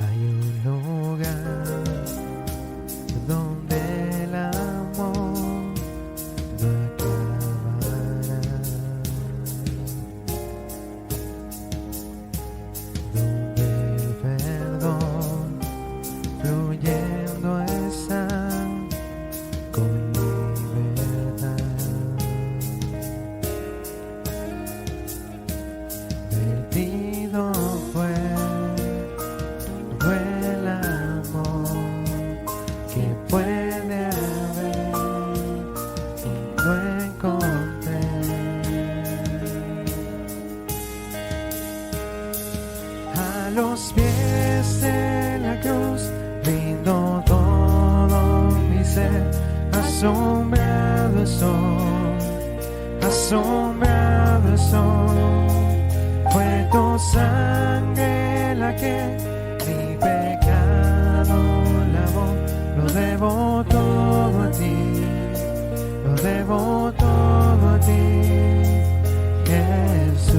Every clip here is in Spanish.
Hay un lugar donde el amor no acabará, donde el perdón fluyendo está con libertad. Perdido fue el amor que puede haber y lo encontré. A los pies de la cruz rindo todo mi ser, asombrado soy. Fue tu sangre la que mi pecado lavó. Lo debo todo a ti, lo debo todo a ti, Jesús.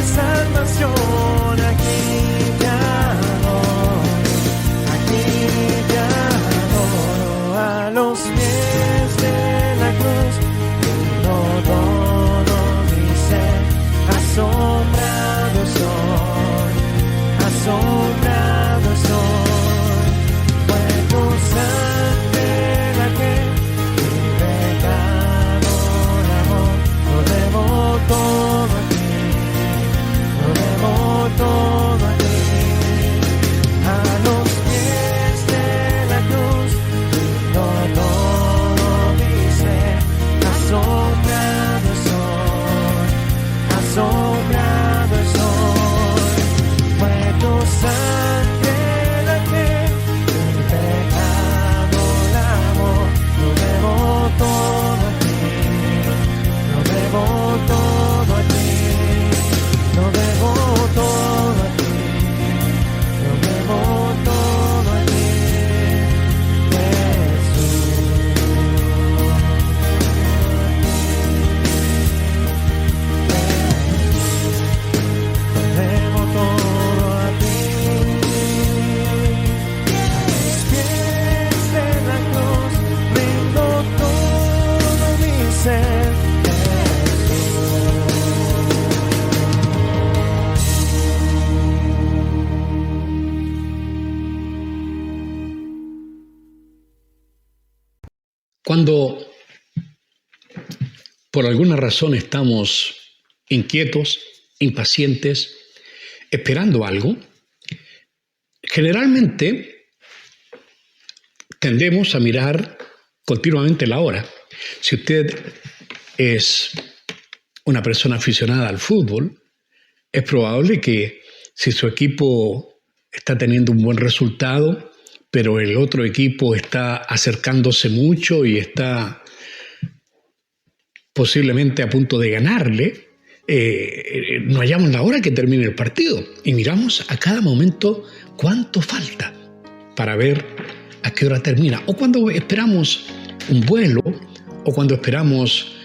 Salvación, aquí te adoro, a los pies de la cruz, todo mi ser, asombrado soy, fue tu sangre la que mi pecado lavó, lo debo todo a ti. Todo a ti, a los pies de la cruz, todo mi ser, asombrado soy, fue tu sangre la que mi pecado lavó, lo debo todo a ti, lo debo todo a ti. Lo debo todo a ti, lo debo todo a ti, Jesús. Lo debo todo a ti, a los pies de la cruz, rindo todo mi ser. Cuando por alguna razón estamos inquietos, impacientes, esperando algo, generalmente tendemos a mirar continuamente la hora. Si usted es una persona aficionada al fútbol, es probable que si su equipo está teniendo un buen resultado, pero el otro equipo está acercándose mucho y está posiblemente a punto de ganarle, no hallamos la hora que termine el partido y miramos a cada momento cuánto falta para ver a qué hora termina. O cuando esperamos un vuelo, o cuando esperamos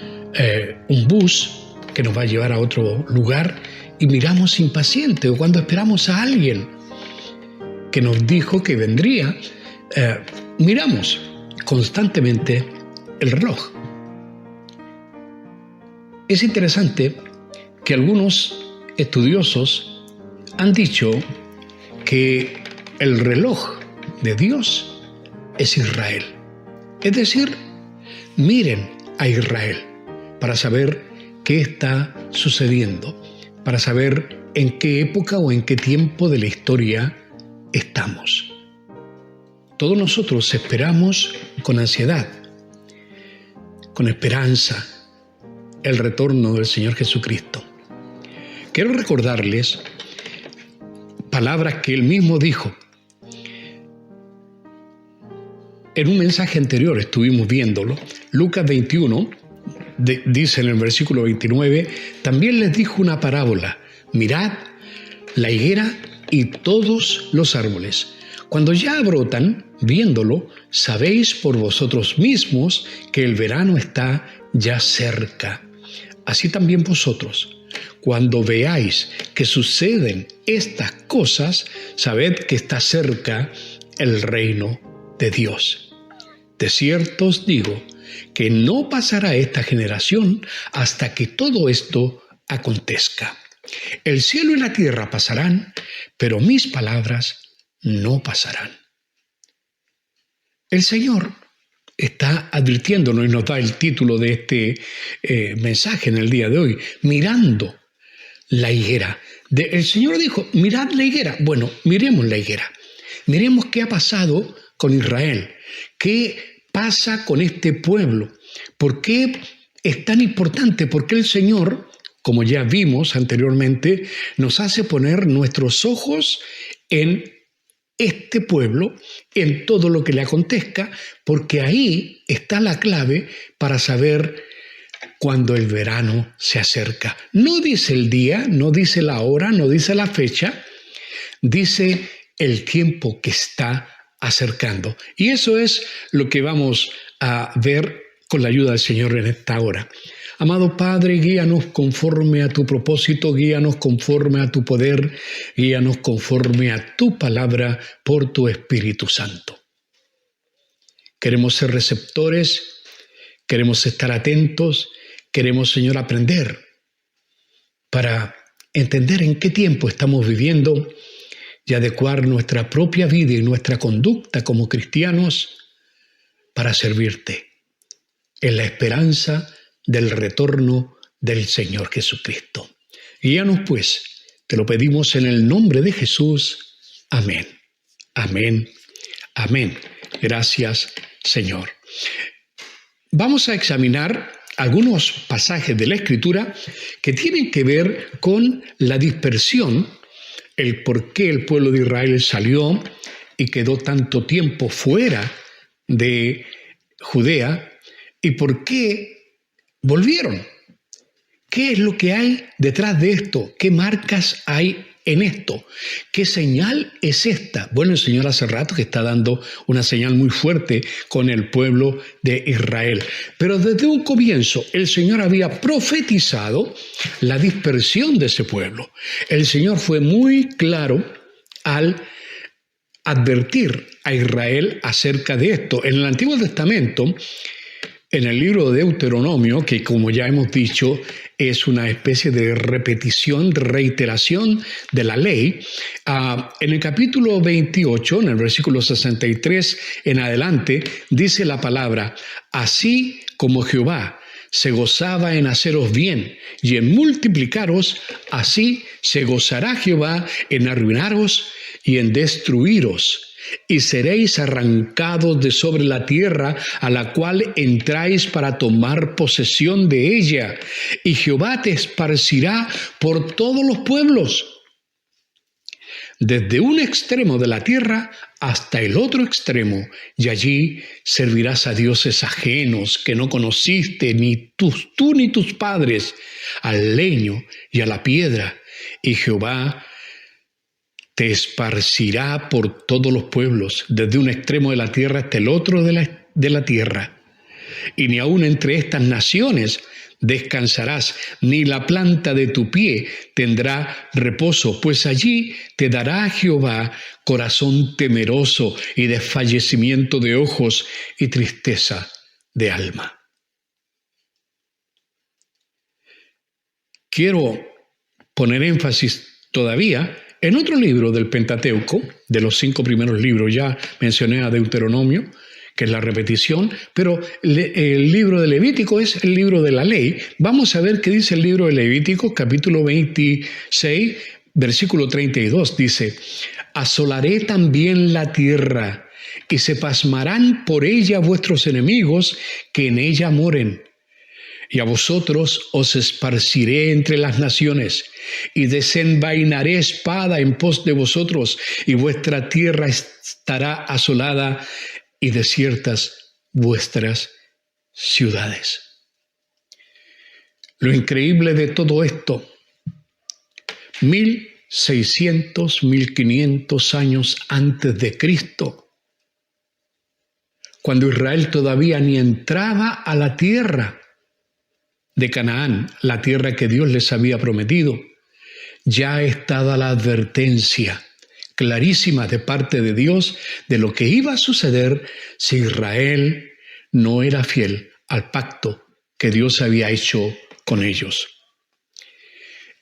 un bus que nos va a llevar a otro lugar y miramos impaciente, o cuando esperamos a alguien que nos dijo que vendría, miramos constantemente el reloj. Es interesante que algunos estudiosos han dicho que el reloj de Dios es Israel. Es decir, miren a Israel para saber qué está sucediendo, para saber en qué época o en qué tiempo de la historia estamos. Todos nosotros esperamos con ansiedad, con esperanza, el retorno del Señor Jesucristo. Quiero recordarles palabras que Él mismo dijo. En un mensaje anterior estuvimos viéndolo. Lucas 21 dice en el versículo 29, también les dijo una parábola. Mirad la higuera y todos los árboles. Cuando ya brotan, viéndolo, sabéis por vosotros mismos que el verano está ya cerca. Así también vosotros, cuando veáis que suceden estas cosas, sabed que está cerca el reino de Dios. De cierto os digo que no pasará esta generación hasta que todo esto acontezca. El cielo y la tierra pasarán, pero mis palabras no pasarán. El Señor está advirtiéndonos y nos da el título de este mensaje en el día de hoy, mirando la higuera. El Señor dijo, mirad la higuera. Bueno, miremos la higuera. Miremos qué ha pasado con Israel. ¿Qué pasa con este pueblo? ¿Por qué es tan importante? Porque el Señor, como ya vimos anteriormente, nos hace poner nuestros ojos en este pueblo, en todo lo que le acontezca, porque ahí está la clave para saber cuando el verano se acerca. No dice el día, no dice la hora, no dice la fecha, dice el tiempo que está acercando. Y eso es lo que vamos a ver con la ayuda del Señor en esta hora. Amado Padre, guíanos conforme a tu propósito, guíanos conforme a tu poder, guíanos conforme a tu palabra por tu Espíritu Santo. Queremos ser receptores, queremos estar atentos, queremos, Señor, aprender para entender en qué tiempo estamos viviendo y adecuar nuestra propia vida y nuestra conducta como cristianos para servirte en la esperanza del retorno del Señor Jesucristo. Guíanos pues, te lo pedimos en el nombre de Jesús. Amén. Amén. Amén. Gracias, Señor. Vamos a examinar algunos pasajes de la Escritura que tienen que ver con la dispersión, el por qué el pueblo de Israel salió y quedó tanto tiempo fuera de Judea y por qué volvieron. ¿Qué es lo que hay detrás de esto? ¿Qué marcas hay en esto? ¿Qué señal es esta? Bueno, el Señor hace rato que está dando una señal muy fuerte con el pueblo de Israel. Pero desde un comienzo el Señor había profetizado la dispersión de ese pueblo. El Señor fue muy claro al advertir a Israel acerca de esto. En el Antiguo Testamento, en el libro de Deuteronomio, que como ya hemos dicho, es una especie de repetición, de reiteración de la ley, en el capítulo 28, en el versículo 63 en adelante, dice la palabra, así como Jehová se gozaba en haceros bien y en multiplicaros, así se gozará Jehová en arruinaros y en destruiros. Y seréis arrancados de sobre la tierra a la cual entráis para tomar posesión de ella, y Jehová te esparcirá por todos los pueblos. desde un extremo de la tierra hasta el otro extremo, y allí servirás a dioses ajenos que no conociste ni tú ni tus padres, al leño y a la piedra, y Jehová te esparcirá por todos los pueblos, desde un extremo de la tierra hasta el otro de la tierra. Y ni aun entre estas naciones descansarás, ni la planta de tu pie tendrá reposo, pues allí te dará Jehová corazón temeroso y desfallecimiento de ojos y tristeza de alma. Quiero poner énfasis todavía en otro libro del Pentateuco, de los 5 primeros libros. Ya mencioné a Deuteronomio, que es la repetición, pero el libro de Levítico es el libro de la ley. Vamos a ver qué dice el libro de Levítico, capítulo 26, versículo 32. Dice: asolaré también la tierra, y se pasmarán por ella vuestros enemigos que en ella moren. Y a vosotros os esparciré entre las naciones, y desenvainaré espada en pos de vosotros, y vuestra tierra estará asolada, y desiertas vuestras ciudades. Lo increíble de todo esto, 1600, 1500 años antes de Cristo, cuando Israel todavía ni entraba a la tierra de Canaán, la tierra que Dios les había prometido, ya estaba la advertencia clarísima de parte de Dios de lo que iba a suceder si Israel no era fiel al pacto que Dios había hecho con ellos.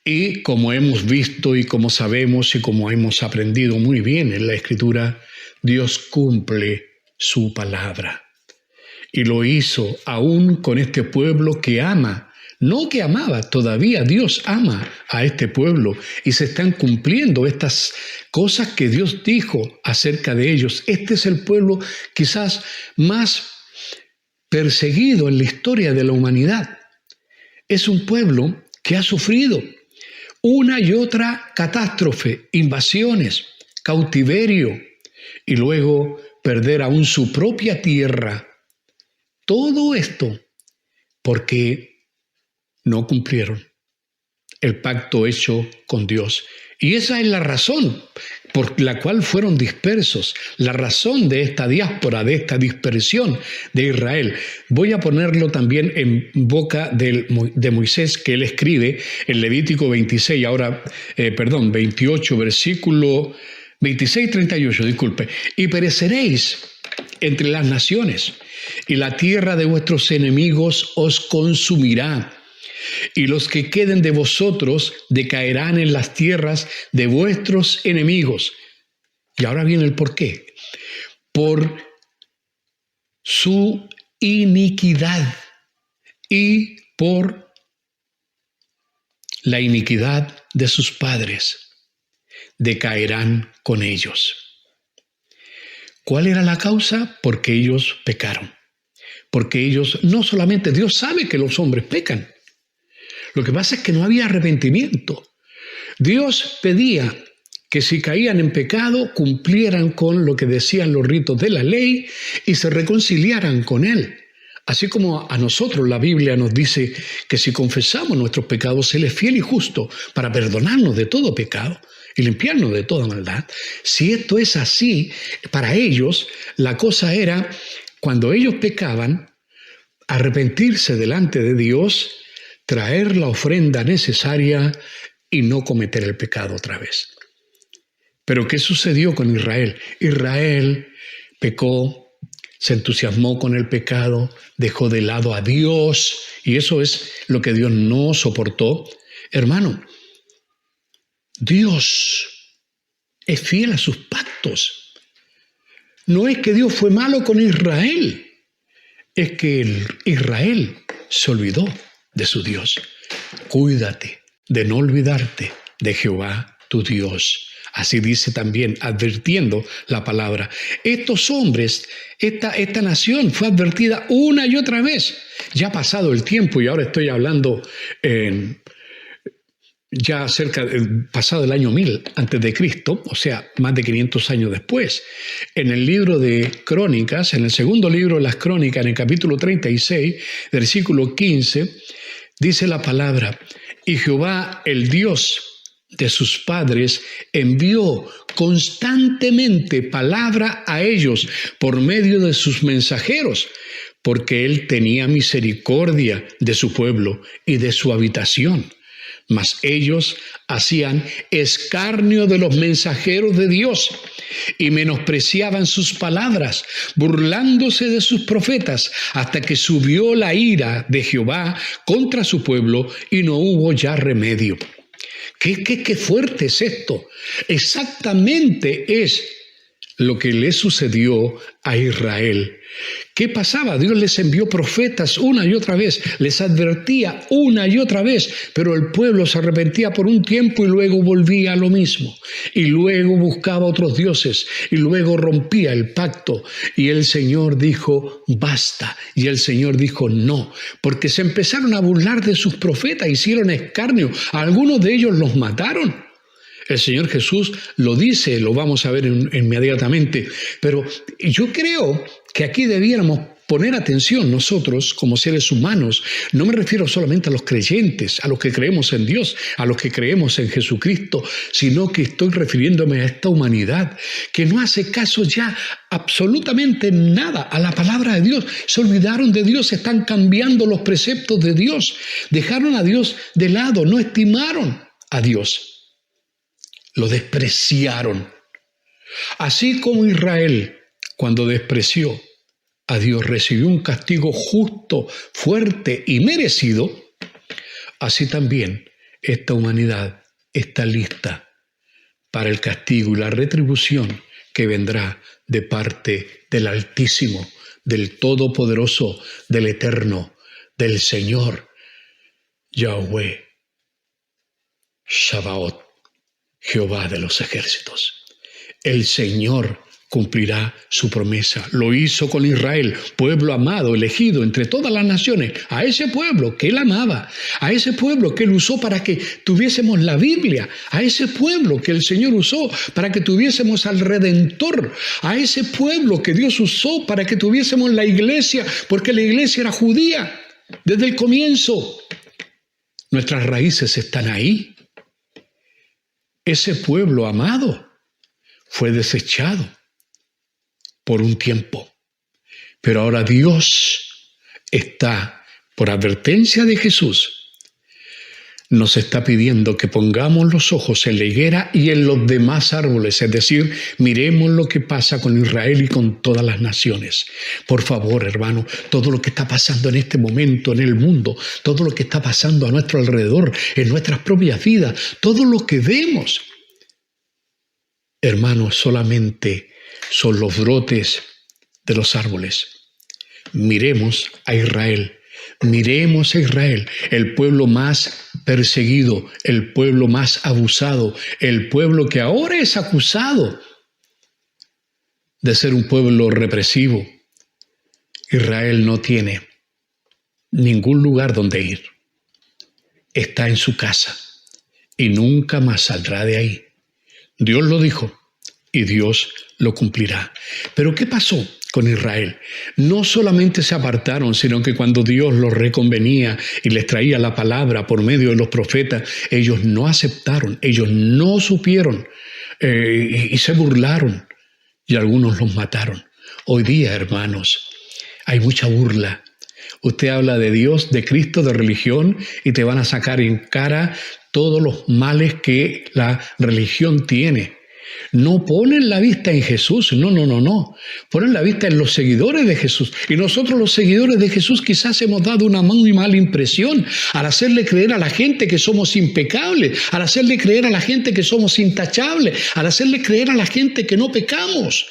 Y como hemos visto y como sabemos y como hemos aprendido muy bien en la Escritura, Dios cumple su palabra. Y lo hizo aún con este pueblo que ama. No que amaba, todavía Dios ama a este pueblo y se están cumpliendo estas cosas que Dios dijo acerca de ellos. Este es el pueblo quizás más perseguido en la historia de la humanidad. Es un pueblo que ha sufrido una y otra catástrofe, invasiones, cautiverio y luego perder aún su propia tierra. Todo esto porque no cumplieron el pacto hecho con Dios. Y esa es la razón por la cual fueron dispersos, la razón de esta diáspora, de esta dispersión de Israel. Voy a ponerlo también en boca de Moisés, que él escribe en Levítico 28, versículo 26, 38, disculpe. Y pereceréis entre las naciones, y la tierra de vuestros enemigos os consumirá. Y los que queden de vosotros decaerán en las tierras de vuestros enemigos. Y ahora viene el porqué. Por su iniquidad y por la iniquidad de sus padres decaerán con ellos. ¿Cuál era la causa? Porque ellos pecaron. Porque ellos, no solamente Dios sabe que los hombres pecan. Lo que pasa es que no había arrepentimiento. Dios pedía que si caían en pecado, cumplieran con lo que decían los ritos de la ley y se reconciliaran con Él. Así como a nosotros la Biblia nos dice que si confesamos nuestros pecados, Él es fiel y justo para perdonarnos de todo pecado y limpiarnos de toda maldad. Si esto es así, para ellos la cosa era, cuando ellos pecaban, arrepentirse delante de Dios, traer la ofrenda necesaria y no cometer el pecado otra vez. Pero ¿qué sucedió con Israel? Israel pecó, se entusiasmó con el pecado, dejó de lado a Dios, y eso es lo que Dios no soportó. Hermano, Dios es fiel a sus pactos. No es que Dios fue malo con Israel, es que Israel se olvidó de su Dios. Cuídate de no olvidarte de Jehová tu Dios. Así dice también, advirtiendo la palabra. Estos hombres, esta nación fue advertida una y otra vez. Ya ha pasado el tiempo y ahora estoy hablando ya pasado el año 1000 antes de Cristo, o sea, más de 500 años después. En el libro de Crónicas, en el segundo libro de las Crónicas, en el capítulo 36, versículo 15, dice la palabra: y Jehová, el Dios de sus padres, envió constantemente palabra a ellos por medio de sus mensajeros, porque él tenía misericordia de su pueblo y de su habitación. Mas ellos hacían escarnio de los mensajeros de Dios y menospreciaban sus palabras, burlándose de sus profetas, hasta que subió la ira de Jehová contra su pueblo y no hubo ya remedio. ¿Qué fuerte es esto? Exactamente es lo que le sucedió a Israel. ¿Qué pasaba? Dios les envió profetas una y otra vez, les advertía una y otra vez, pero el pueblo se arrepentía por un tiempo y luego volvía a lo mismo. Y luego buscaba otros dioses y luego rompía el pacto. Y el Señor dijo, basta. Y el Señor dijo, no, porque se empezaron a burlar de sus profetas, hicieron escarnio. A algunos de ellos los mataron. El Señor Jesús lo dice, lo vamos a ver inmediatamente, pero yo creo que aquí debiéramos poner atención nosotros como seres humanos. No me refiero solamente a los creyentes, a los que creemos en Dios, a los que creemos en Jesucristo, sino que estoy refiriéndome a esta humanidad que no hace caso ya absolutamente nada a la palabra de Dios. Se olvidaron de Dios, están cambiando los preceptos de Dios, dejaron a Dios de lado, no estimaron a Dios. Lo despreciaron. Así como Israel, cuando despreció a Dios, recibió un castigo justo, fuerte y merecido, así también esta humanidad está lista para el castigo y la retribución que vendrá de parte del Altísimo, del Todopoderoso, del Eterno, del Señor, Yahweh, Shabaoth, Jehová de los ejércitos. El Señor cumplirá su promesa. Lo hizo con Israel, pueblo amado, elegido entre todas las naciones, a ese pueblo que Él amaba, a ese pueblo que Él usó para que tuviésemos la Biblia, a ese pueblo que el Señor usó para que tuviésemos al Redentor, a ese pueblo que Dios usó para que tuviésemos la iglesia, porque la iglesia era judía desde el comienzo. Nuestras raíces están ahí. Ese pueblo amado fue desechado por un tiempo, pero ahora Dios está, por advertencia de Jesús, nos está pidiendo que pongamos los ojos en la higuera y en los demás árboles, es decir, miremos lo que pasa con Israel y con todas las naciones. Por favor, hermano, todo lo que está pasando en este momento en el mundo, todo lo que está pasando a nuestro alrededor, en nuestras propias vidas, todo lo que vemos, hermanos, solamente son los brotes de los árboles. Miremos a Israel. Miremos a Israel, el pueblo más perseguido, el pueblo más abusado, el pueblo que ahora es acusado de ser un pueblo represivo. Israel no tiene ningún lugar donde ir. Está en su casa y nunca más saldrá de ahí. Dios lo dijo y Dios lo cumplirá. Pero ¿qué pasó con Israel? No solamente se apartaron, sino que cuando Dios los reconvenía y les traía la palabra por medio de los profetas, ellos no aceptaron, ellos no supieron y se burlaron y algunos los mataron. Hoy día, hermanos, hay mucha burla. Usted habla de Dios, de Cristo, de religión y te van a sacar en cara todos los males que la religión tiene. No ponen la vista en Jesús, no. Ponen la vista en los seguidores de Jesús. Y nosotros los seguidores de Jesús quizás hemos dado una muy mala impresión al hacerle creer a la gente que somos impecables, al hacerle creer a la gente que somos intachables, al hacerle creer a la gente que no pecamos.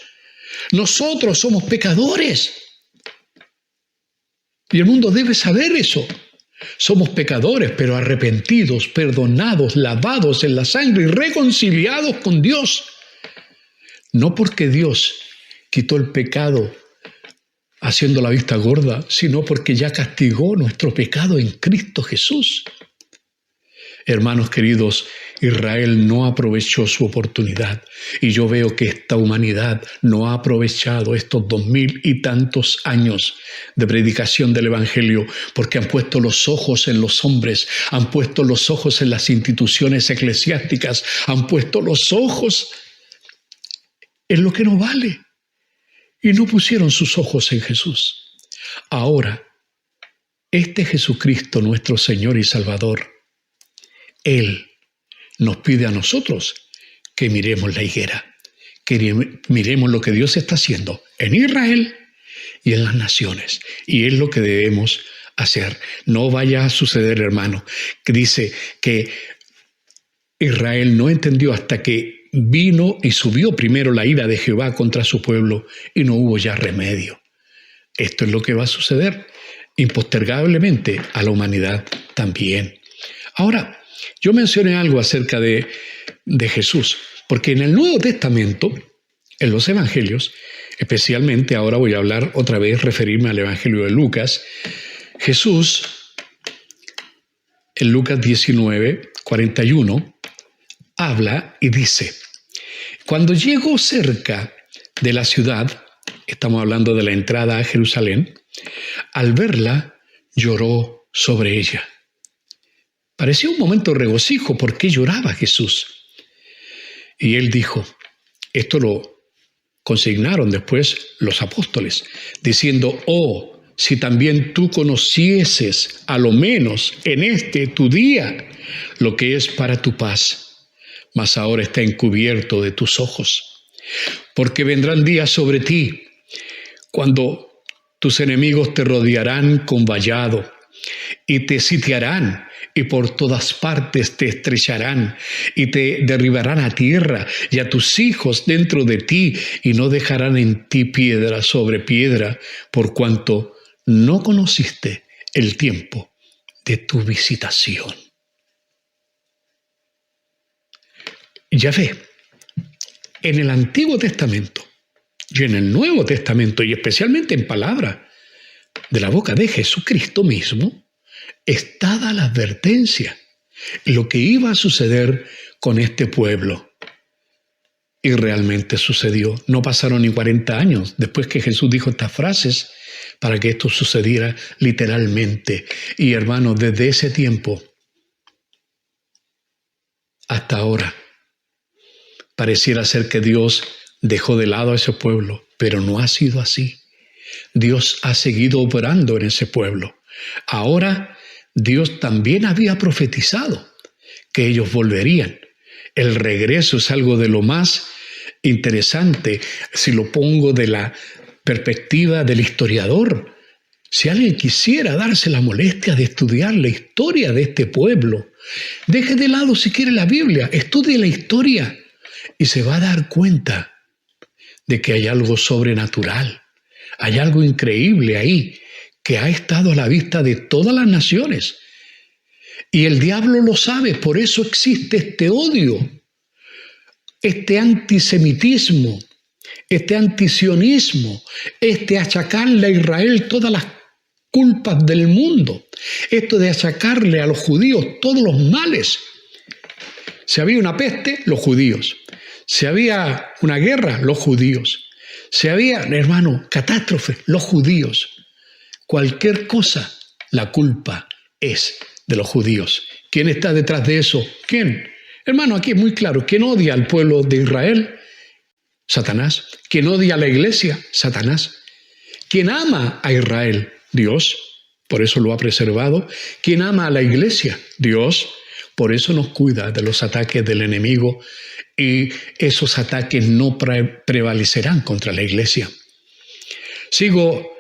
Nosotros somos pecadores. Y el mundo debe saber eso. Somos pecadores, pero arrepentidos, perdonados, lavados en la sangre y reconciliados con Dios. No porque Dios quitó el pecado haciendo la vista gorda, sino porque ya castigó nuestro pecado en Cristo Jesús. Hermanos queridos, Israel no aprovechó su oportunidad y yo veo que esta humanidad no ha aprovechado estos 2000 y tantos años de predicación del Evangelio porque han puesto los ojos en los hombres, han puesto los ojos en las instituciones eclesiásticas, han puesto los ojos en lo que no vale y no pusieron sus ojos en Jesús. Ahora, este Jesucristo, nuestro Señor y Salvador, Él nos pide a nosotros que miremos la higuera, que miremos lo que Dios está haciendo en Israel y en las naciones. Y es lo que debemos hacer. No vaya a suceder, hermano, que dice que Israel no entendió hasta que vino y subió primero la ira de Jehová contra su pueblo y no hubo ya remedio. Esto es lo que va a suceder impostergablemente a la humanidad también. Ahora, yo mencioné algo acerca de Jesús, porque en el Nuevo Testamento, en los Evangelios, especialmente ahora voy a hablar otra vez, referirme al Evangelio de Lucas, Jesús, en Lucas 19, 41, habla y dice, cuando llegó cerca de la ciudad, estamos hablando de la entrada a Jerusalén, al verla lloró sobre ella. Parecía un momento de regocijo porque lloraba Jesús. Y él dijo, esto lo consignaron después los apóstoles, diciendo, oh, si también tú conocieses, a lo menos en este tu día, lo que es para tu paz, mas ahora está encubierto de tus ojos. Porque vendrán días sobre ti, cuando tus enemigos te rodearán con vallado, y te sitiarán, y por todas partes te estrecharán, y te derribarán a tierra, y a tus hijos dentro de ti, y no dejarán en ti piedra sobre piedra, por cuanto no conociste el tiempo de tu visitación. Ya ve, en el Antiguo Testamento y en el Nuevo Testamento, y especialmente en palabra de la boca de Jesucristo mismo, está dada la advertencia, lo que iba a suceder con este pueblo. Y realmente sucedió. No pasaron ni 40 años después que Jesús dijo estas frases para que esto sucediera literalmente. Y hermanos, desde ese tiempo hasta ahora, pareciera ser que Dios dejó de lado a ese pueblo, pero no ha sido así. Dios ha seguido operando en ese pueblo. Ahora, Dios también había profetizado que ellos volverían. El regreso es algo de lo más interesante, si lo pongo de la perspectiva del historiador. Si alguien quisiera darse la molestia de estudiar la historia de este pueblo, deje de lado si quiere la Biblia, estudie la historia y se va a dar cuenta de que hay algo sobrenatural, hay algo increíble ahí, que ha estado a la vista de todas las naciones. Y el diablo lo sabe, por eso existe este odio, este antisemitismo, este antisionismo, este achacarle a Israel todas las culpas del mundo, esto de achacarle a los judíos todos los males. Si había una peste, los judíos. Si había una guerra, los judíos. Si había, hermano, catástrofe, los judíos. Cualquier cosa, la culpa es de los judíos. ¿Quién está detrás de eso? ¿Quién? Hermano, aquí es muy claro. ¿Quién odia al pueblo de Israel? Satanás. ¿Quién odia a la iglesia? Satanás. ¿Quién ama a Israel? Dios. Por eso lo ha preservado. ¿Quién ama a la iglesia? Dios. Por eso nos cuida de los ataques del enemigo y esos ataques no prevalecerán contra la iglesia. Sigo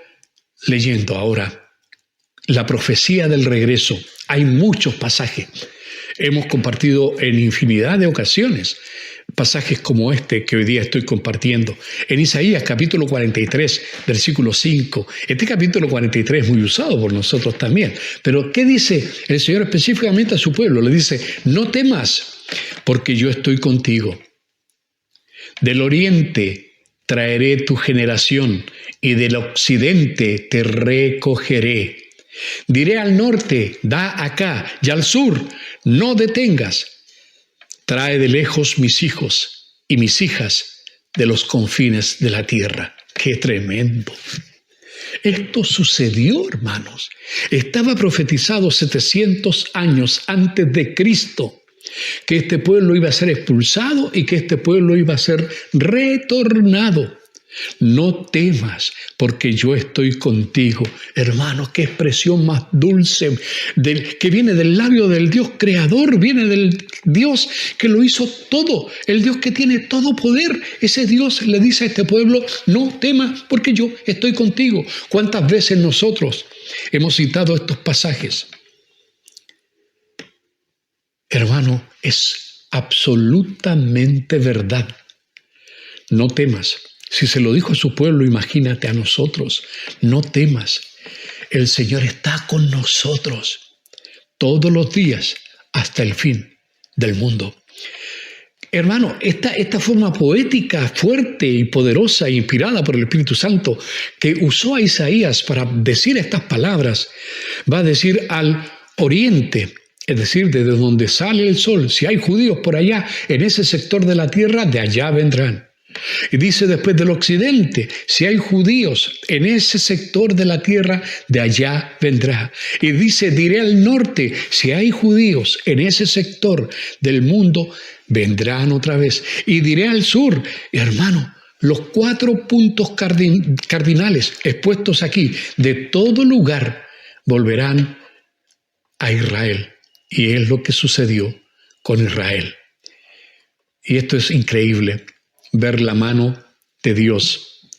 leyendo ahora la profecía del regreso. Hay muchos pasajes. Hemos compartido en infinidad de ocasiones pasajes como este que hoy día estoy compartiendo. En Isaías capítulo 43, versículo 5. Este capítulo 43 es muy usado por nosotros también. Pero ¿qué dice el Señor específicamente a su pueblo? Le dice, no temas, porque yo estoy contigo. Del oriente traeré tu generación y del occidente te recogeré. Diré al norte, da acá, y al sur, no detengas. Trae de lejos mis hijos y mis hijas de los confines de la tierra. ¡Qué tremendo! Esto sucedió, hermanos. Estaba profetizado 700 años antes de Cristo, que este pueblo iba a ser expulsado y que este pueblo iba a ser retornado. No temas, porque yo estoy contigo. Hermanos, qué expresión más dulce que viene del labio del Dios creador, viene del Dios que lo hizo todo, el Dios que tiene todo poder. Ese Dios le dice a este pueblo, no temas, porque yo estoy contigo. ¿Cuántas veces nosotros hemos citado estos pasajes? Hermano, es absolutamente verdad. No temas. Si se lo dijo a su pueblo, imagínate a nosotros. No temas. El Señor está con nosotros todos los días hasta el fin del mundo. Hermano, esta forma poética, fuerte y poderosa, inspirada por el Espíritu Santo, que usó a Isaías para decir estas palabras, va a decir al oriente, es decir, desde donde sale el sol. Si hay judíos por allá, en ese sector de la tierra, de allá vendrán. Y dice después del occidente, si hay judíos en ese sector de la tierra, de allá vendrá. Y dice, diré al norte, si hay judíos en ese sector del mundo, vendrán otra vez. Y diré al sur, hermano, los 4 puntos cardinales expuestos aquí, de todo lugar, volverán a Israel. Y es lo que sucedió con Israel. Y esto es increíble. Ver la mano de Dios.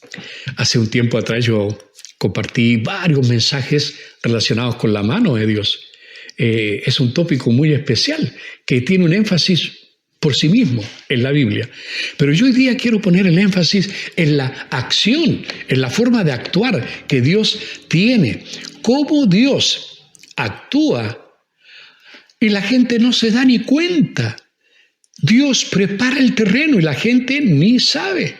Hace un tiempo atrás yo compartí varios mensajes relacionados con la mano de Dios. Es un tópico muy especial que tiene un énfasis por sí mismo en la Biblia. Pero yo hoy día quiero poner el énfasis en la acción, en la forma de actuar que Dios tiene. Cómo Dios actúa y la gente no se da ni cuenta. Dios prepara el terreno y la gente ni sabe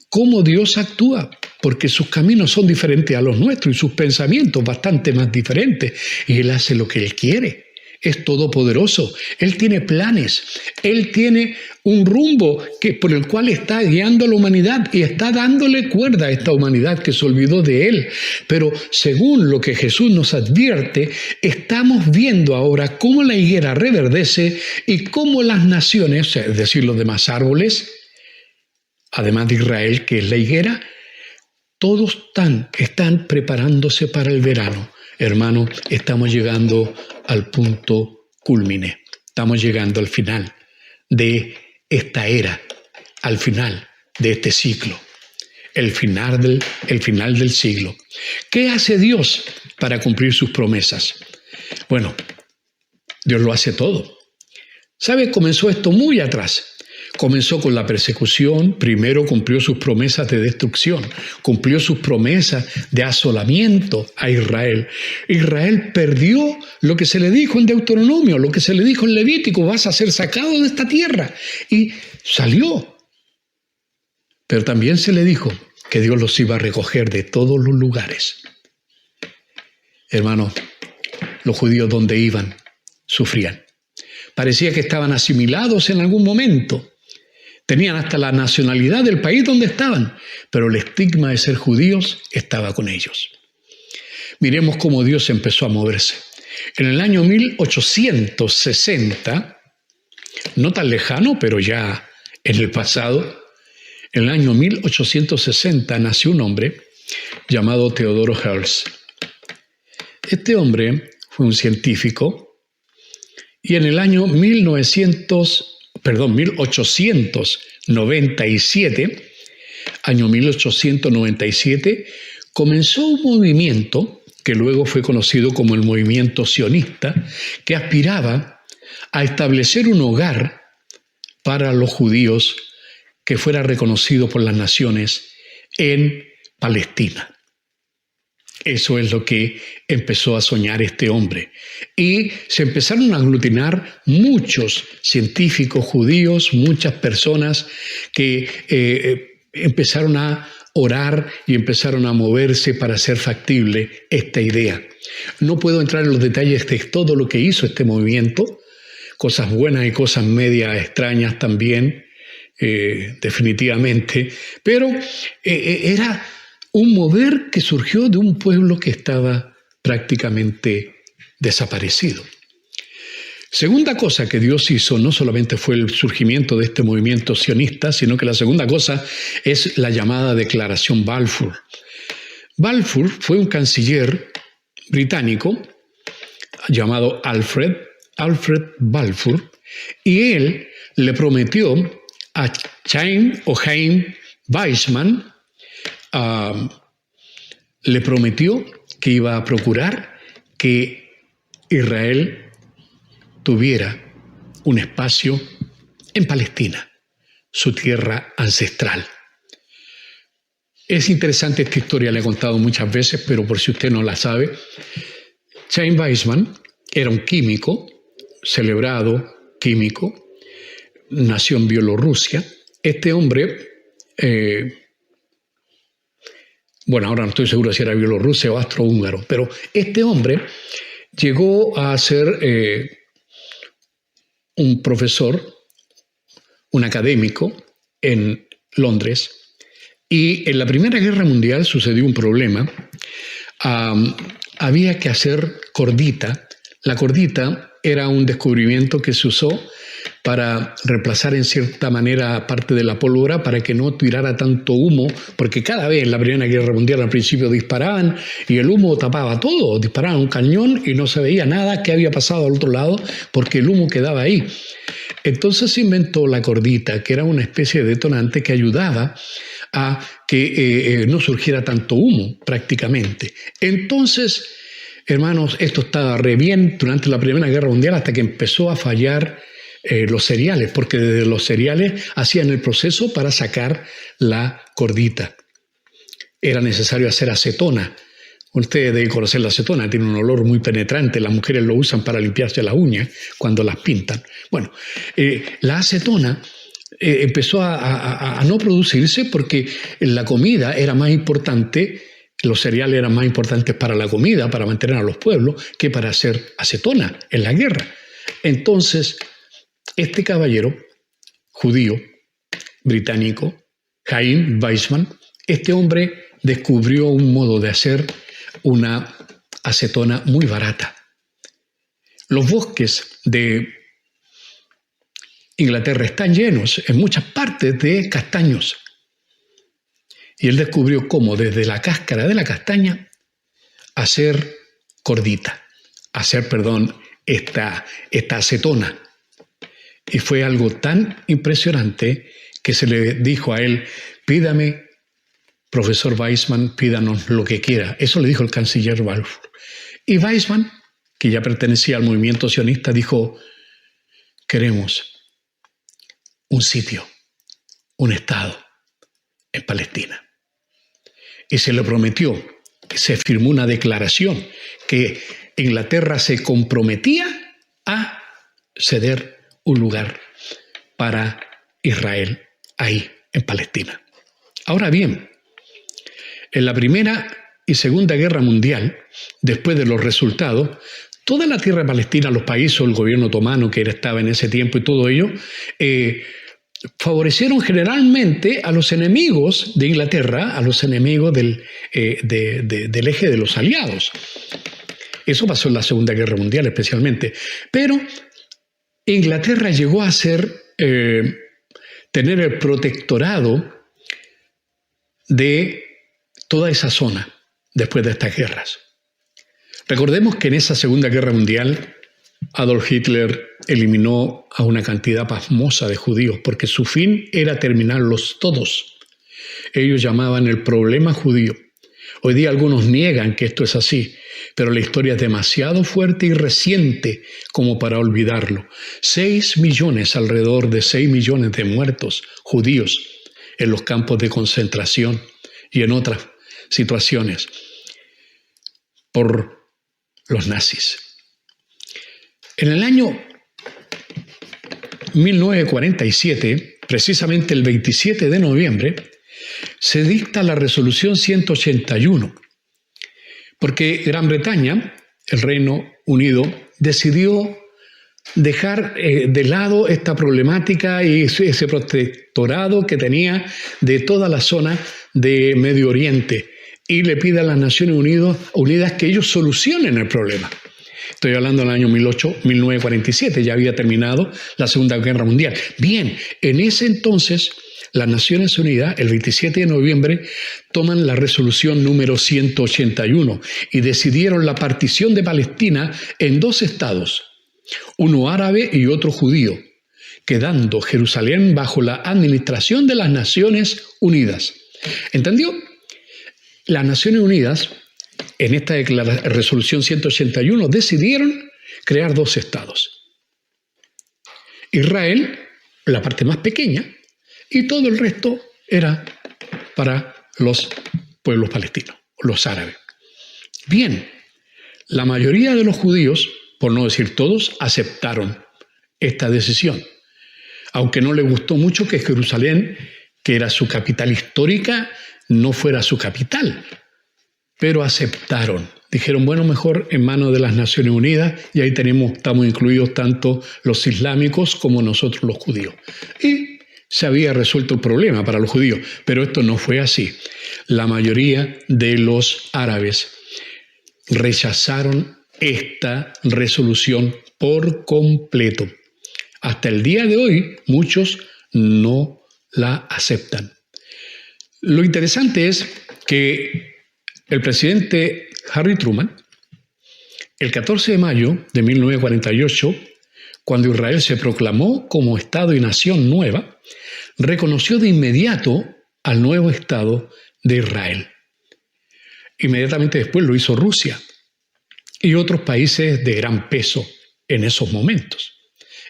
cómo Dios actúa, porque sus caminos son diferentes a los nuestros y sus pensamientos bastante más diferentes. Y Él hace lo que Él quiere. Es todopoderoso. Él tiene planes. Él tiene un rumbo por el cual está guiando a la humanidad y está dándole cuerda a esta humanidad que se olvidó de Él. Pero según lo que Jesús nos advierte, estamos viendo ahora cómo la higuera reverdece y cómo las naciones, es decir, los demás árboles, además de Israel, que es la higuera, todos están preparándose para el verano. Hermano, estamos llegando al punto cúlmine. Estamos llegando al final de esta era, al final de este ciclo, el final del siglo. ¿Qué hace Dios para cumplir sus promesas? Bueno, Dios lo hace todo. ¿Sabe? Comenzó esto muy atrás. Comenzó con la persecución, primero cumplió sus promesas de destrucción, cumplió sus promesas de asolamiento a Israel. Israel perdió lo que se le dijo en Deuteronomio, lo que se le dijo en Levítico, vas a ser sacado de esta tierra. Y salió. Pero también se le dijo que Dios los iba a recoger de todos los lugares. Hermanos, los judíos donde iban, sufrían. Parecía que estaban asimilados en algún momento. Tenían hasta la nacionalidad del país donde estaban, pero el estigma de ser judíos estaba con ellos. Miremos cómo Dios empezó a moverse. En el año 1860, no tan lejano, pero ya en el pasado, en el año 1860 nació un hombre llamado Theodor Hertz. Este hombre fue un científico y en el año 1897, comenzó un movimiento que luego fue conocido como el movimiento sionista, que aspiraba a establecer un hogar para los judíos que fuera reconocido por las naciones en Palestina. Eso es lo que empezó a soñar este hombre. Y se empezaron a aglutinar muchos científicos judíos, muchas personas que empezaron a orar y empezaron a moverse para hacer factible esta idea. No puedo entrar en los detalles de todo lo que hizo este movimiento, cosas buenas y cosas medias extrañas también, definitivamente, pero era un mover que surgió de un pueblo que estaba prácticamente desaparecido. Segunda cosa que Dios hizo no solamente fue el surgimiento de este movimiento sionista, sino que la segunda cosa es la llamada Declaración Balfour. Balfour fue un canciller británico llamado Alfred Balfour, y él le prometió a Chaim Weizmann, le prometió que iba a procurar que Israel tuviera un espacio en Palestina, su tierra ancestral. Es interesante esta historia, la he contado muchas veces, pero por si usted no la sabe, Chaim Weizmann era un químico, celebrado químico, nació en Bielorrusia. Este hombre, ahora no estoy seguro si era bielorruso o austrohúngaro, pero este hombre llegó a ser un profesor, un académico en Londres, y en la Primera Guerra Mundial sucedió un problema. Había que hacer cordita. La cordita era un descubrimiento que se usó para reemplazar en cierta manera parte de la pólvora para que no tirara tanto humo, porque cada vez en la Primera Guerra Mundial al principio disparaban y el humo tapaba todo, disparaban un cañón y no se veía nada que había pasado al otro lado porque el humo quedaba ahí. Entonces se inventó la cordita, que era una especie de detonante que ayudaba a que no surgiera tanto humo prácticamente. Entonces, hermanos, esto estaba re bien durante la Primera Guerra Mundial hasta que empezó a fallar los cereales, porque desde los cereales hacían el proceso para sacar la cordita. Era necesario hacer acetona. Usted debe conocer la acetona, tiene un olor muy penetrante, las mujeres lo usan para limpiarse las uñas cuando las pintan. Bueno, la acetona empezó a no producirse porque la comida era más importante, los cereales eran más importantes para la comida, para mantener a los pueblos, que para hacer acetona en la guerra. Entonces, este caballero judío, británico, Chaim Weizmann, este hombre descubrió un modo de hacer una acetona muy barata. Los bosques de Inglaterra están llenos en muchas partes de castaños. Y él descubrió cómo desde la cáscara de la castaña hacer esta acetona. Y fue algo tan impresionante que se le dijo a él: pídame, profesor Weizmann, pídanos lo que quiera. Eso le dijo el canciller Balfour. Y Weizmann, que ya pertenecía al movimiento sionista, dijo: queremos un sitio, un estado en Palestina. Y se le prometió, se firmó una declaración que Inglaterra se comprometía a ceder un lugar para Israel ahí en Palestina. Ahora bien, en la Primera y Segunda Guerra Mundial, después de los resultados, toda la tierra palestina, los países, el gobierno otomano que estaba en ese tiempo y todo ello, favorecieron generalmente a los enemigos de Inglaterra, a los enemigos del eje de los aliados. Eso pasó en la Segunda Guerra Mundial especialmente. Pero Inglaterra llegó a tener el protectorado de toda esa zona después de estas guerras. Recordemos que en esa Segunda Guerra Mundial Adolf Hitler eliminó a una cantidad pasmosa de judíos porque su fin era terminarlos todos. Ellos llamaban el problema judío. Hoy día algunos niegan que esto es así, pero la historia es demasiado fuerte y reciente como para olvidarlo. 6 millones, alrededor de 6 millones de muertos judíos en los campos de concentración y en otras situaciones por los nazis. En el año 1947, precisamente el 27 de noviembre, se dicta la resolución 181, porque Gran Bretaña, el Reino Unido, decidió dejar de lado esta problemática y ese protectorado que tenía de toda la zona de Medio Oriente, y le pide a las Naciones Unidas que ellos solucionen el problema. Estoy hablando del año 1947, ya había terminado la Segunda Guerra Mundial. Bien, en ese entonces, las Naciones Unidas, el 27 de noviembre, toman la resolución número 181 y decidieron la partición de Palestina en 2 estados, uno árabe y otro judío, quedando Jerusalén bajo la administración de las Naciones Unidas. ¿Entendió? Las Naciones Unidas, en esta resolución 181, decidieron crear 2 estados. Israel, la parte más pequeña, y todo el resto era para los pueblos palestinos, los árabes. Bien, la mayoría de los judíos, por no decir todos, aceptaron esta decisión, aunque no les gustó mucho que Jerusalén, que era su capital histórica, no fuera su capital, pero aceptaron. Dijeron, bueno, mejor en manos de las Naciones Unidas, y ahí estamos incluidos tanto los islámicos como nosotros los judíos. Y se había resuelto el problema para los judíos, pero esto no fue así. La mayoría de los árabes rechazaron esta resolución por completo. Hasta el día de hoy, muchos no la aceptan. Lo interesante es que el presidente Harry Truman, el 14 de mayo de 1948, cuando Israel se proclamó como Estado y nación nueva, reconoció de inmediato al nuevo Estado de Israel. Inmediatamente después lo hizo Rusia y otros países de gran peso en esos momentos.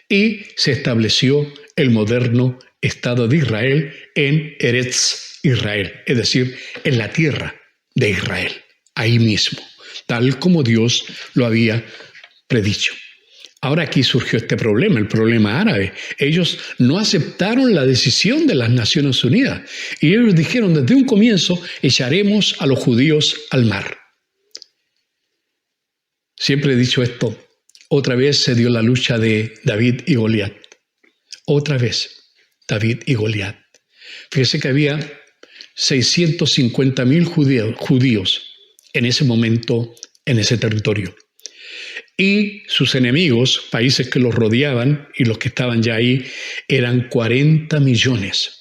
Y se estableció el moderno Estado de Israel en Eretz Israel, es decir, en la tierra de Israel, ahí mismo, tal como Dios lo había predicho. Ahora aquí surgió este problema, el problema árabe. Ellos no aceptaron la decisión de las Naciones Unidas y ellos dijeron desde un comienzo, echaremos a los judíos al mar. Siempre he dicho esto, otra vez se dio la lucha de David y Goliat. Otra vez, David y Goliat. Fíjese que había 650,000 judíos en ese momento, en ese territorio. Y sus enemigos, países que los rodeaban y los que estaban ya ahí, eran 40 millones.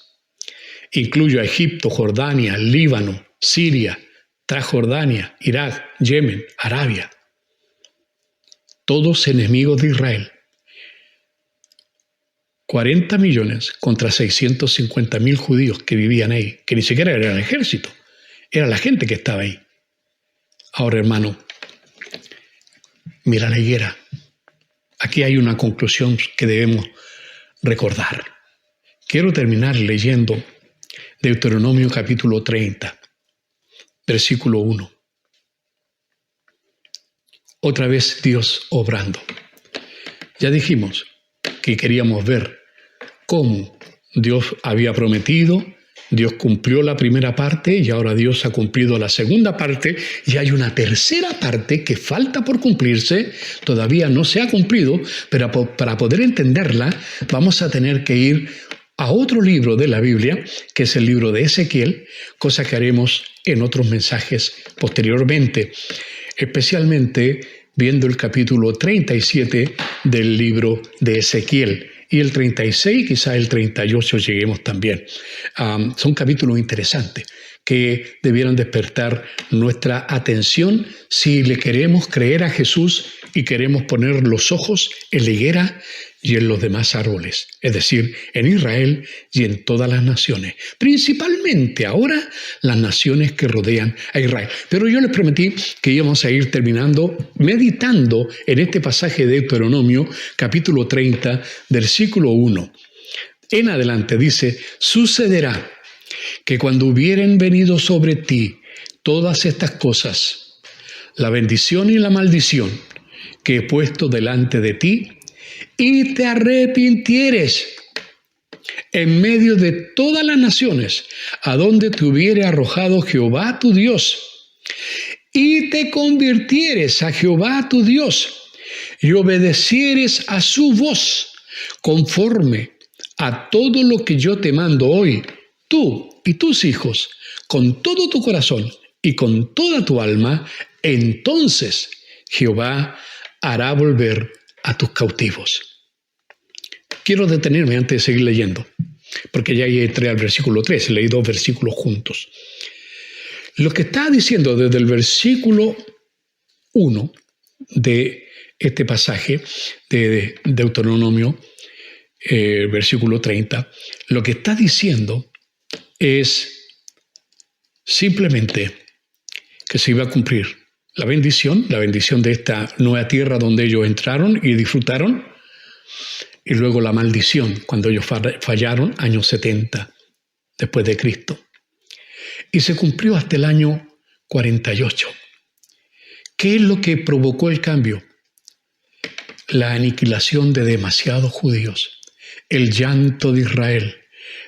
Incluyo a Egipto, Jordania, Líbano, Siria, Transjordania, Irak, Yemen, Arabia. Todos enemigos de Israel. 40 millones contra 650,000 judíos que vivían ahí, que ni siquiera eran el ejército, era la gente que estaba ahí. Ahora, hermano, mira la higuera. Aquí hay una conclusión que debemos recordar. Quiero terminar leyendo Deuteronomio capítulo 30, versículo 1. Otra vez Dios obrando. Ya dijimos que queríamos ver cómo Dios había prometido, Dios cumplió la primera parte y ahora Dios ha cumplido la segunda parte y hay una tercera parte que falta por cumplirse, todavía no se ha cumplido, pero para poder entenderla vamos a tener que ir a otro libro de la Biblia, que es el libro de Ezequiel, cosa que haremos en otros mensajes posteriormente, especialmente viendo el capítulo 37 del libro de Ezequiel. Y el 36, quizá el 38 lleguemos también. Son capítulos interesantes que debieran despertar nuestra atención si le queremos creer a Jesús y queremos poner los ojos en la higuera y en los demás árboles, es decir, en Israel y en todas las naciones, principalmente ahora las naciones que rodean a Israel. Pero yo les prometí que íbamos a ir terminando, meditando en este pasaje de Deuteronomio, capítulo 30, versículo 1. En adelante dice, sucederá que cuando hubieren venido sobre ti todas estas cosas, la bendición y la maldición que he puesto delante de ti, y te arrepintieres. en medio de todas las naciones, a donde te hubiere arrojado Jehová tu Dios, y te convirtieres a Jehová tu Dios, y obedecieres a su voz, conforme a todo lo que yo te mando hoy, tú y tus hijos, con todo tu corazón y con toda tu alma, entonces Jehová hará volver a tus cautivos. Quiero detenerme antes de seguir leyendo, porque ya entré al versículo 3, leí 2 versículos juntos. Lo que está diciendo desde el versículo 1 de este pasaje de Deuteronomio, versículo 30, lo que está diciendo es simplemente que se iba a cumplir la bendición de esta nueva tierra donde ellos entraron y disfrutaron, y luego la maldición cuando ellos fallaron, año 70 después de Cristo. Y se cumplió hasta el año 48. ¿Qué es lo que provocó el cambio? La aniquilación de demasiados judíos, el llanto de Israel,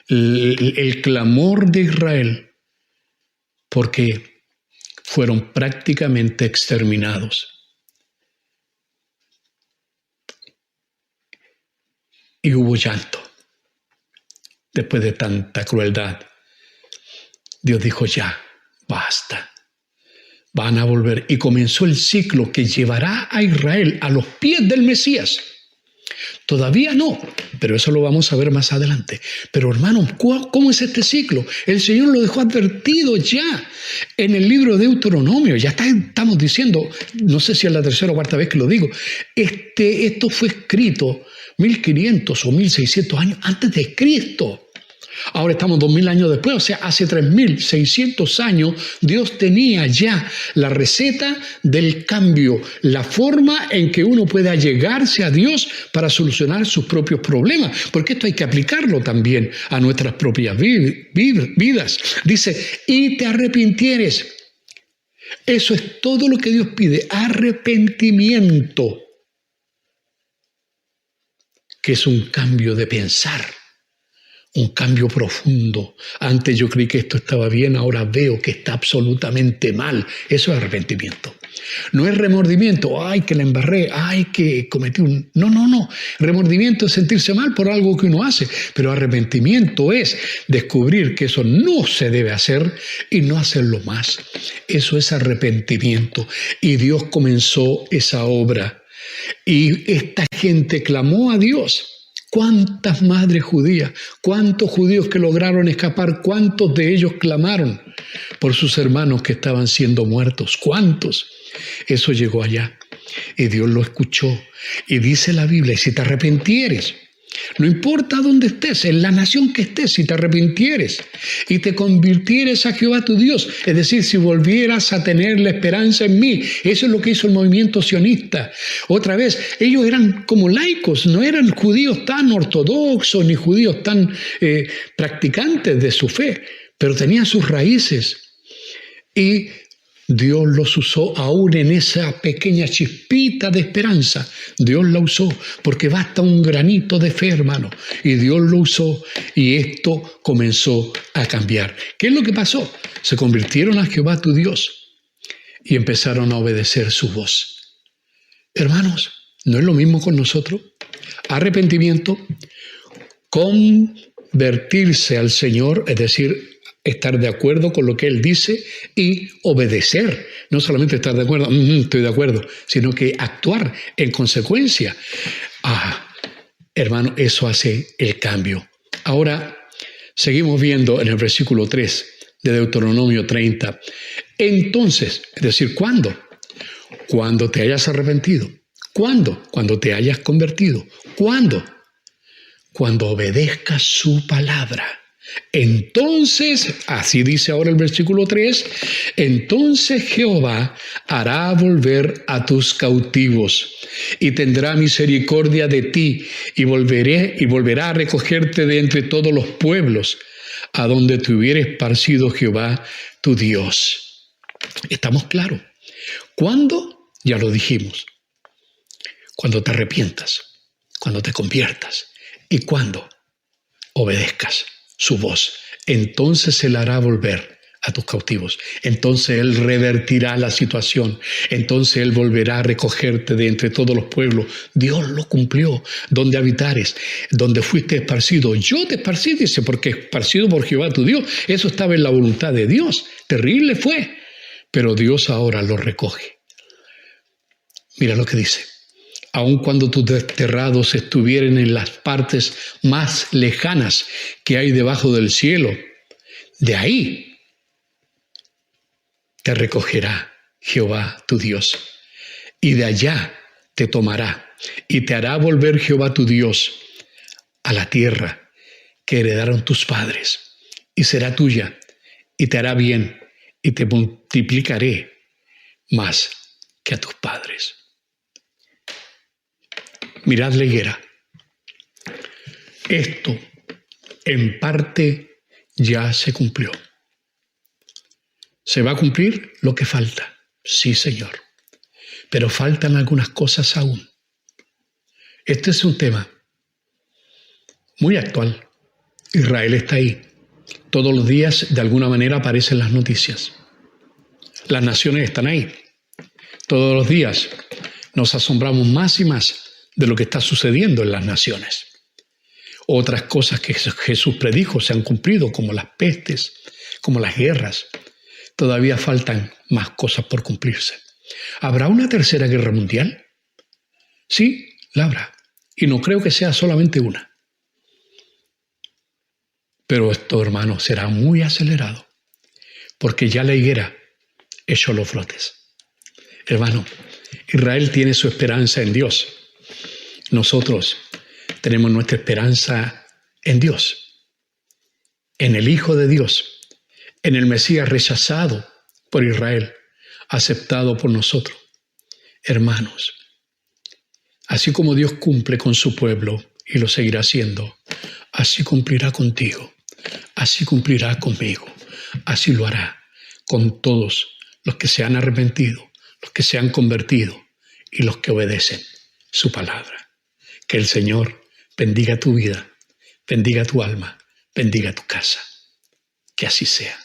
el clamor de Israel, porque fueron prácticamente exterminados. Y hubo llanto. Después de tanta crueldad, Dios dijo, ya, basta. Van a volver. Y comenzó el ciclo que llevará a Israel a los pies del Mesías. Todavía no, pero eso lo vamos a ver más adelante. Pero hermanos, ¿cómo es este ciclo? El Señor lo dejó advertido ya en el libro de Deuteronomio. Ya estamos diciendo, no sé si es la tercera o cuarta vez que lo digo, esto fue escrito 1500 o 1600 años antes de Cristo. Ahora estamos 2000 años después, o sea, hace 3600 años Dios tenía ya la receta del cambio, la forma en que uno pueda llegarse a Dios para solucionar sus propios problemas, porque esto hay que aplicarlo también a nuestras propias vidas. Dice, y te arrepintieres. Eso es todo lo que Dios pide, arrepentimiento, que es un cambio de pensar. Un cambio profundo. Antes yo creí que esto estaba bien, ahora veo que está absolutamente mal. Eso es arrepentimiento. No es remordimiento, ay, que la embarré, ay, que cometí un... No. Remordimiento es sentirse mal por algo que uno hace, pero arrepentimiento es descubrir que eso no se debe hacer y no hacerlo más. Eso es arrepentimiento. Y Dios comenzó esa obra. Y esta gente clamó a Dios. ¿Cuántas madres judías, cuántos judíos que lograron escapar, cuántos de ellos clamaron por sus hermanos que estaban siendo muertos? ¿Cuántos? Eso llegó allá y Dios lo escuchó. Y dice la Biblia, y si te arrepintieres, no importa dónde estés, en la nación que estés, si te arrepintieres y te convirtieres a Jehová tu Dios, es decir, si volvieras a tener la esperanza en mí. Eso es lo que hizo el movimiento sionista. Otra vez, ellos eran como laicos, no eran judíos tan ortodoxos ni judíos tan practicantes de su fe, pero tenían sus raíces. Y Dios los usó aún en esa pequeña chispita de esperanza. Dios la usó porque basta un granito de fe, hermano. Y Dios lo usó y esto comenzó a cambiar. ¿Qué es lo que pasó? Se convirtieron a Jehová tu Dios y empezaron a obedecer su voz. Hermanos, ¿no es lo mismo con nosotros? Arrepentimiento, convertirse al Señor, es decir, estar de acuerdo con lo que Él dice y obedecer. No solamente estar de acuerdo, estoy de acuerdo, sino que actuar en consecuencia. Hermano, eso hace el cambio. Ahora, seguimos viendo en el versículo 3 de Deuteronomio 30. Entonces, es decir, ¿cuándo? Cuando te hayas arrepentido. ¿Cuándo? Cuando te hayas convertido. ¿Cuándo? Cuando obedezcas su palabra. Entonces, así dice ahora el versículo 3, entonces Jehová hará volver a tus cautivos y tendrá misericordia de ti y volverá a recogerte de entre todos los pueblos a donde te hubiera esparcido Jehová tu Dios. ¿Estamos claros? ¿Cuándo? Ya lo dijimos. Cuando te arrepientas, cuando te conviertas. ¿Y cuándo? obedezcas su voz. Entonces Él hará volver a tus cautivos. Entonces Él revertirá la situación. Entonces Él volverá a recogerte de entre todos los pueblos. Dios lo cumplió. Donde habitares, donde fuiste esparcido. Yo te esparcí, dice, porque esparcido por Jehová tu Dios. Eso estaba en la voluntad de Dios. Terrible fue. Pero Dios ahora lo recoge. Mira lo que dice. Aun cuando tus desterrados estuvieren en las partes más lejanas que hay debajo del cielo, de ahí te recogerá Jehová tu Dios, y de allá te tomará, y te hará volver Jehová tu Dios a la tierra que heredaron tus padres, y será tuya, y te hará bien, y te multiplicaré más que a tus padres. Mirad la higuera. Esto, en parte, ya se cumplió. ¿Se va a cumplir lo que falta? Sí, Señor. Pero faltan algunas cosas aún. Este es un tema muy actual. Israel está ahí. Todos los días, de alguna manera, aparecen las noticias. Las naciones están ahí. Todos los días nos asombramos más y más de lo que está sucediendo en las naciones. Otras cosas que Jesús predijo se han cumplido, como las pestes, como las guerras. Todavía faltan más cosas por cumplirse. ¿Habrá una tercera guerra mundial? Sí, la habrá. Y no creo que sea solamente una. Pero esto, hermano, será muy acelerado, porque ya la higuera echó los brotes. Hermano, Israel tiene su esperanza en Dios. Nosotros tenemos nuestra esperanza en Dios, en el Hijo de Dios, en el Mesías rechazado por Israel, aceptado por nosotros. Hermanos, así como Dios cumple con su pueblo y lo seguirá haciendo, así cumplirá contigo, así cumplirá conmigo, así lo hará con todos los que se han arrepentido, los que se han convertido y los que obedecen su palabra. Que el Señor bendiga tu vida, bendiga tu alma, bendiga tu casa. Que así sea.